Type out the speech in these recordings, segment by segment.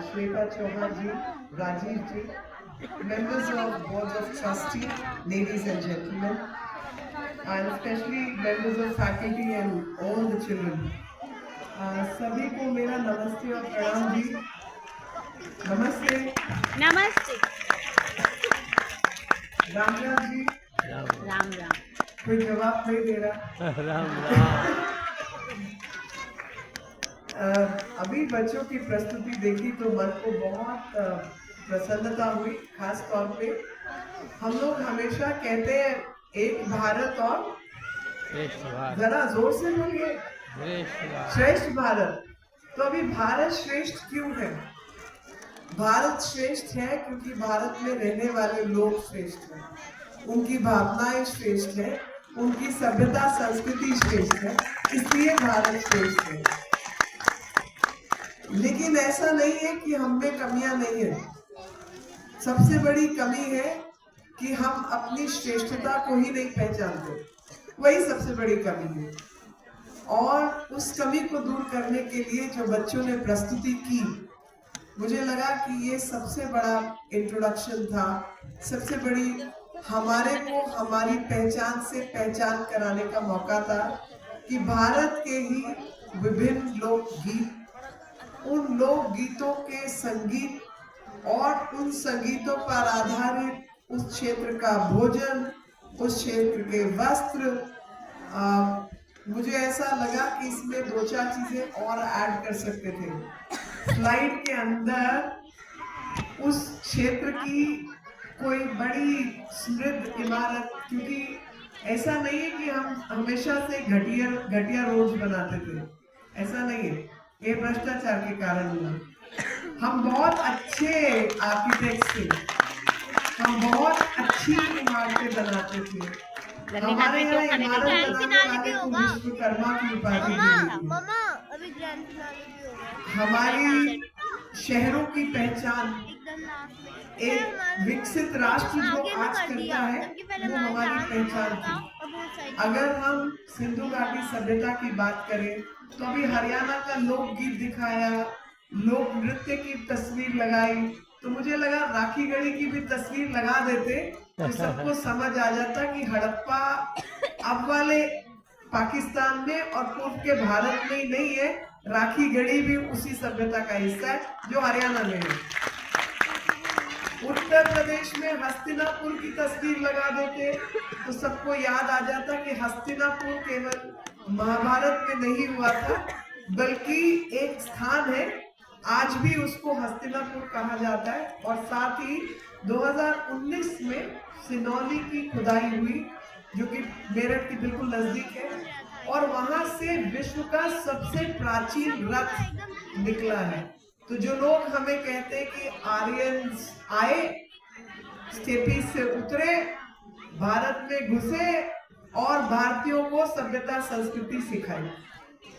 Shweta Chauhan ji, Rajiv ji, members of boards of trustee, ladies and gentlemen, and especially members of faculty and all the children. सभी को मेरा नमस्ते और प्रणाम जी। नमस्ते। नमस्ते। राम राम जी। राम राम। कोई जवाब नहीं दे रहा। राम राम। अभी बच्चों की प्रस्तुति देखी तो मन को बहुत प्रसन्नता हुई। खास तौर पे हम लोग हमेशा कहते हैं एक भारत और जरा जोर से बोलिए श्रेष्ठ भारत। तो अभी भारत श्रेष्ठ क्यों है? भारत श्रेष्ठ है क्योंकि भारत में रहने वाले लोग श्रेष्ठ हैं, उनकी भावनाएं श्रेष्ठ है, उनकी सभ्यता संस्कृति श्रेष्ठ है, इसलिए भारत श्रेष्ठ है। लेकिन ऐसा नहीं है कि हम में कमियां नहीं है। सबसे बड़ी कमी है कि हम अपनी श्रेष्ठता को ही नहीं पहचानते, वही सबसे बड़ी कमी है। और उस कमी को दूर करने के लिए जो बच्चों ने प्रस्तुति की, मुझे लगा कि ये सबसे बड़ा इंट्रोडक्शन था, सबसे बड़ी हमारे को हमारी पहचान से पहचान कराने का मौका था कि भारत के ही विभिन्न लोकगीत, उन लोकगीतों के संगीत और उन संगीतों पर आधारित उस क्षेत्र का भोजन, उस क्षेत्र के वस्त्र, मुझे ऐसा लगा कि इसमें दो चार चीजें और ऐड कर सकते थे। स्लाइड के अंदर उस क्षेत्र की कोई बड़ी समृद्ध इमारत, क्योंकि ऐसा नहीं है कि हम हमेशा से घटिया रोड बनाते थे, ऐसा नहीं है। ये भ्रष्टाचार के कारण हुआ। हम बहुत अच्छे आर्किटेक्ट थे, हम बहुत अच्छी इमारतें बनाते थे। हमारे यहाँ इमारत बनाने वाले को विश्वकर्मा की उपाधि दी गई। हमारी शहरों की पहचान एक विकसित राष्ट्र जो आज करता है, वो हमारी पहचान थी। अगर हम सिंधु घाटी सभ्यता की बात करें तो अभी हरियाणा का लोकगीत दिखाया, लोक नृत्य की तस्वीर लगाई, तो मुझे लगा राखी गढ़ी की भी तस्वीर लगा देते तो सबको समझ आ जाता कि हड़प्पा अब वाले पाकिस्तान में और पूर्व के भारत में ही नहीं है, राखी गढ़ी भी उसी सभ्यता का हिस्सा है जो हरियाणा में है। उत्तर प्रदेश में हस्तिनापुर की तस्वीर लगा देते तो सबको याद आ जाता कि हस्तिनापुर केवल महाभारत में नहीं हुआ था, बल्कि एक स्थान है, आज भी उसको हस्तिनापुर कहा जाता है। और साथ ही 2019 में सिनौली की खुदाई हुई, जो कि मेरठ के बिल्कुल नजदीक है, और वहां से विश्व का सबसे प्राचीन रथ निकला है। तो जो लोग हमें कहते हैं कि आर्यंस आए, स्टेपीज से उतरे, भारत में घुसे और भारतीयों को सभ्यता संस्कृति सिखाई,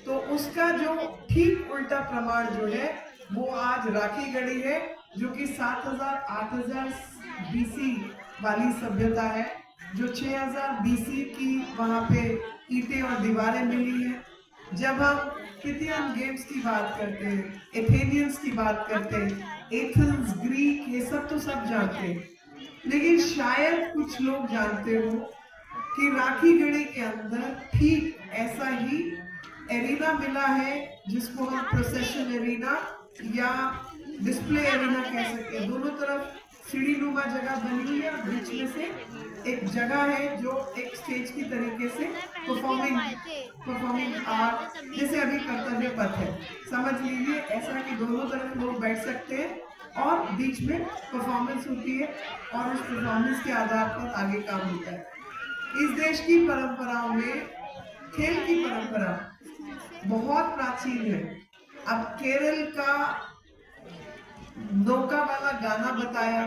तो उसका जो ठीक उल्टा प्रमाण जो है वो आज राखी गढ़ी है, जो कि 7000-8000 बीसी वाली सभ्यता है, जो 6000 बीसी की वहां पे ईंटें और दीवारें मिली है। जब हम किथियन गेम्स की बात करते हैं, एथेनियंस की बात करते हैं, एथेंस, ग्रीक, ये सब तो सब जानते हैं, लेकिन शायद कुछ लोग जानते हो कि राखी गढ़ी के अंदर ठीक ऐसा ही एरिना मिला है, जिसको हम प्रोसेशन एरिना या डिस्प्ले एरिना कह सकते हैं। दोनों तरफ सीढ़ी नुमा जगह बनी हुई है, बीच में से एक जगह है जो एक स्टेज की तरीके से परफॉर्मिंग आर्ट, जैसे अभी कर्तव्य पथ है, समझ लीजिए ऐसा कि दोनों तरफ लोग बैठ सकते हैं और बीच में परफॉर्मेंस होती है और उस परफॉर्मेंस के आधार पर आगे काम होता है। इस देश की परंपराओं में खेल की परंपरा बहुत प्राचीन है। अब केरल का नौका वाला गाना बताया,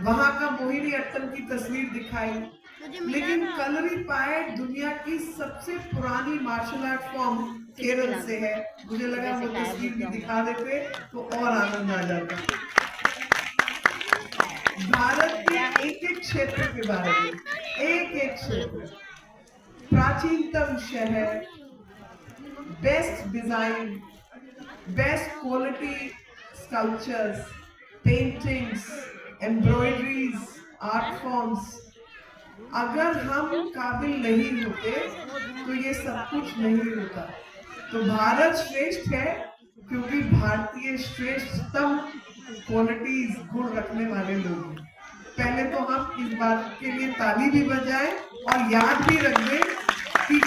वहां का मोहिनी अट्टम की तस्वीर दिखाई, लेकिन कलरी पाएट दुनिया की सबसे पुरानी मार्शल आर्ट फॉर्म केरल से है। मुझे लगा वो तस्वीर भी दिखा देते तो और आनंद आ जाता। भारत के एक एक क्षेत्र के बारे में, एक एक क्षेत्र, प्राचीनतम शहर, best design, best quality sculptures, paintings, embroideries, art forms. अगर हम काबिल नहीं होते तो ये सब कुछ नहीं होता। तो भारत श्रेष्ठ है क्योंकि भारतीय श्रेष्ठतम क्वालिटीज गुण रखने वाले लोग हैं। पहले तो हम इस बात के लिए ताली भी बजाएं और याद भी रख दें कि